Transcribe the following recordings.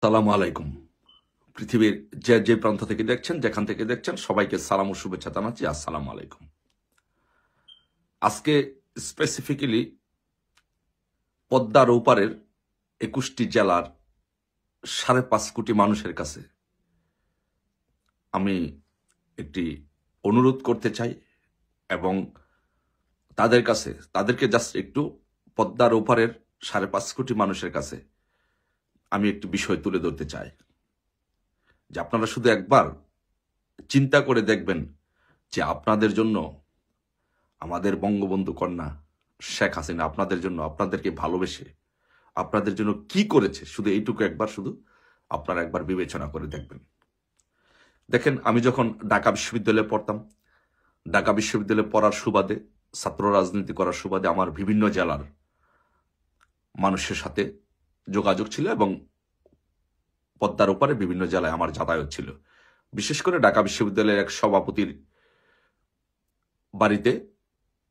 সালামু আলাইকুম। পৃথিবীর যে যে প্রান্ত থেকে দেখছেন, যেখান থেকে দেখছেন, সবাইকে সালাম ও শুভেচ্ছা জানাচ্ছি। আসসালামু আলাইকুম। আজকে স্পেসিফিক্যালি পদ্মার ওপারের 21টি জেলার 5.5 কোটি মানুষের কাছে আমি একটি অনুরোধ করতে চাই এবং তাদেরকে জাস্ট একটু পদ্মার ওপারের 5.5 কোটি মানুষের কাছে আমি একটি বিষয় তুলে ধরতে চাই যে আপনারা শুধু একবার চিন্তা করে দেখবেন যে আপনাদের জন্য আমাদের বঙ্গবন্ধু কন্যা শেখ হাসিনা আপনাদের জন্য, আপনাদেরকে ভালোবেসে আপনাদের জন্য কি করেছে, শুধু এইটুকু আপনারা একবার বিবেচনা করে দেখবেন। দেখেন, আমি যখন ঢাকা বিশ্ববিদ্যালয়ে পড়তাম, ঢাকা বিশ্ববিদ্যালয়ে পড়ার সুবাদে, ছাত্র রাজনীতি করার সুবাদে আমার বিভিন্ন জেলার মানুষের সাথে যোগাযোগ ছিল এবং পদ্মার ওপারে বিভিন্ন জেলায় আমার যাতায়াত ছিল। বিশেষ করে ঢাকা বিশ্ববিদ্যালয়ের এক সভাপতির বাড়িতে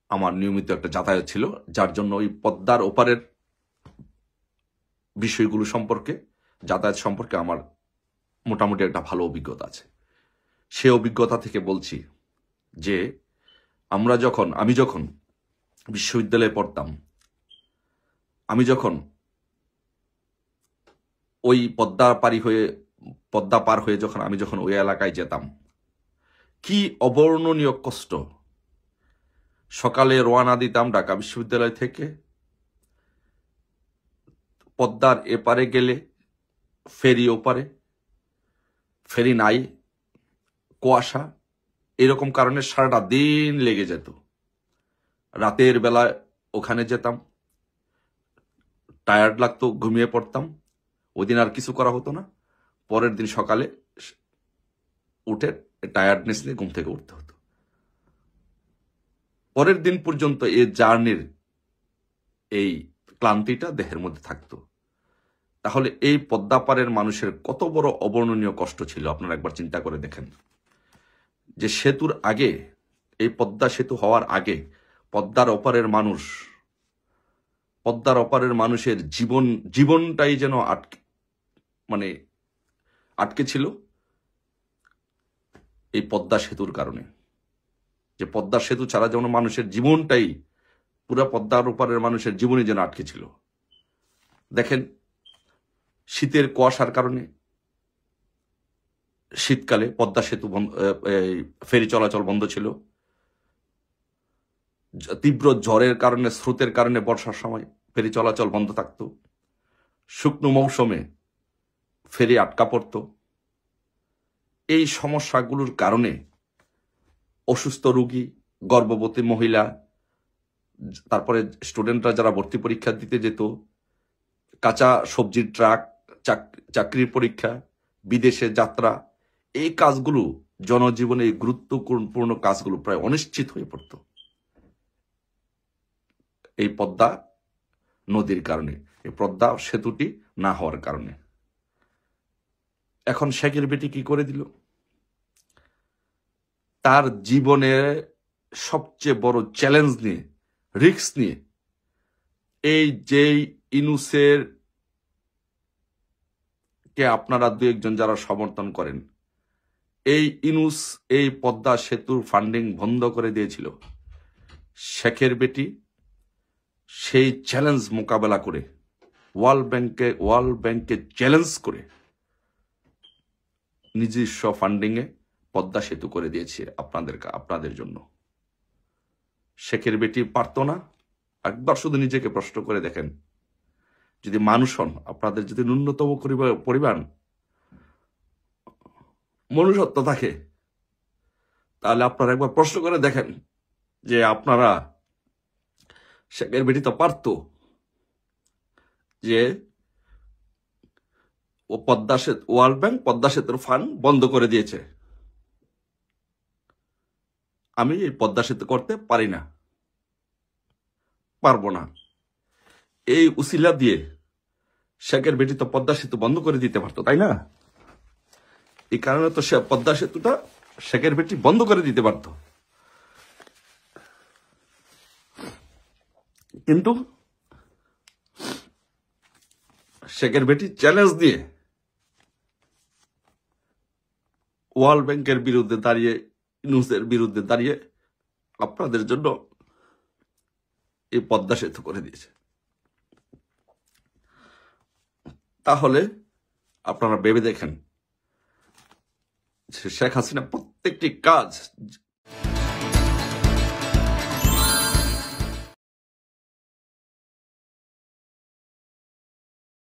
আমার নিয়মিত একটা যাতায়াত ছিল, যার জন্য ওই পদ্মার ওপারের বিষয়গুলো সম্পর্কে, যাতায়াত সম্পর্কে আমার মোটামুটি একটা ভালো অভিজ্ঞতা আছে। সে অভিজ্ঞতা থেকে বলছি যে আমি যখন বিশ্ববিদ্যালয়ে পড়তাম, আমি যখন ওই পদ্মা পার হয়ে আমি যখন ওই এলাকায় যেতাম, কি অবর্ণনীয় কষ্ট। সকালে রওনা দিতাম ঢাকা বিশ্ববিদ্যালয় থেকে, পদ্মার এপারে গেলে ফেরি ওপারে, ফেরি নাই, কুয়াশা, এরকম কারণে সারাটা দিন লেগে যেত। রাতের বেলায় ওখানে যেতাম, টায়ার্ড লাগতো, ঘুমিয়ে পড়তাম। ওই দিন আর কিছু করা হতো না। পরের দিন সকালে উঠে টায়ার্ডনেস নিয়ে ঘুম থেকে উঠতে হতো। পরের দিন পর্যন্ত এই জার্নির এই ক্লান্তিটা দেহের মধ্যে থাকতো। তাহলে এই পদ্মা পারের মানুষের কত বড় অবর্ণনীয় কষ্ট ছিল আপনারা একবার চিন্তা করে দেখেন। যে সেতুর আগে, এই পদ্মা সেতু হওয়ার আগে পদ্মার অপারের মানুষের জীবনটাই যেন আটকে ছিল এই পদ্মা সেতুর কারণে। যে পদ্মা সেতু ছাড়া যেন মানুষের জীবনটাই, পুরো পদ্মার ওপারের মানুষের জীবনই যেন আটকে ছিল। দেখেন, শীতের কুয়াশার কারণে শীতকালে পদ্মা সেতু ফেরি চলাচল বন্ধ ছিল। তীব্র ঝড়ের কারণে, স্রোতের কারণে বর্ষার সময় ফেরি চলাচল বন্ধ থাকতো। শুকনো মৌসুমে ফেরি আটকা পড়ত। এই সমস্যাগুলোর কারণে অসুস্থ রোগী, গর্ভবতী মহিলা, তারপরে স্টুডেন্টরা যারা ভর্তি পরীক্ষা দিতে যেত, কাঁচা সবজির ট্রাক, চাকরির পরীক্ষা, বিদেশে যাত্রা, এই কাজগুলো, জনজীবনে এই গুরুত্বপূর্ণ কাজগুলো প্রায় অনিশ্চিত হয়ে পড়ত এই পদ্মা নদীর কারণে, এই পদ্মা সেতুটি না হওয়ার কারণে। এখন শেখের বেটি কি করে দিল? তার জীবনে সবচেয়ে বড় চ্যালেঞ্জ নিয়ে, রিস্ক নিয়ে, এই যেই ইনুসের কে আপনারা দু একজন যারা সমর্থন করেন, এই ইনুস এই পদ্মা সেতুর ফান্ডিং বন্ধ করে দিয়েছিল। শেখের বেটি সেই চ্যালেঞ্জ মোকাবেলা করে ওয়ার্ল্ড ব্যাংকে চ্যালেঞ্জ করে নিজস্ব ফান্ডিংয়ে পদ্মা সেতু করে দিয়েছে আপনাদের জন্য। শেখের বেটি পারতো না? একবার শুধু নিজেকে প্রশ্ন করে দেখেন। যদি মানুষ হন, আপনাদের যদি ন্যূনতম পরিমাণ মনুষ্যত্ব থাকে, তাহলে আপনারা একবার প্রশ্ন করে দেখেন যে আপনারা, শেখের বেটি তো পারত যে ওয়ার্ল্ড ব্যাংক পদ্মা সেতুর ফান্ড বন্ধ করে দিয়েছে, আমি এই পদ্মা সেতু করতে পারি না, পারবো না। এই উসিলা দিয়ে শেখের বেটি তো পদ্মা সেতু বন্ধ করে দিতে পারতো, তাই না? এই কারণে তো পদ্মা সেতুটা শেখের বেটি বন্ধ করে দিতে পারত। কিন্তু শেখের বেটি চ্যালেঞ্জ দিয়ে ওয়ার্ল্ড ব্যাংকের বিরুদ্ধে দাঁড়িয়ে, ইউনূসের বিরুদ্ধে দাঁড়িয়ে আপনাদের জন্য এই পদ্মা সেতু করে দিয়েছে। তাহলে আপনারা ভেবে দেখেন, শেখ হাসিনা প্রত্যেকটি কাজ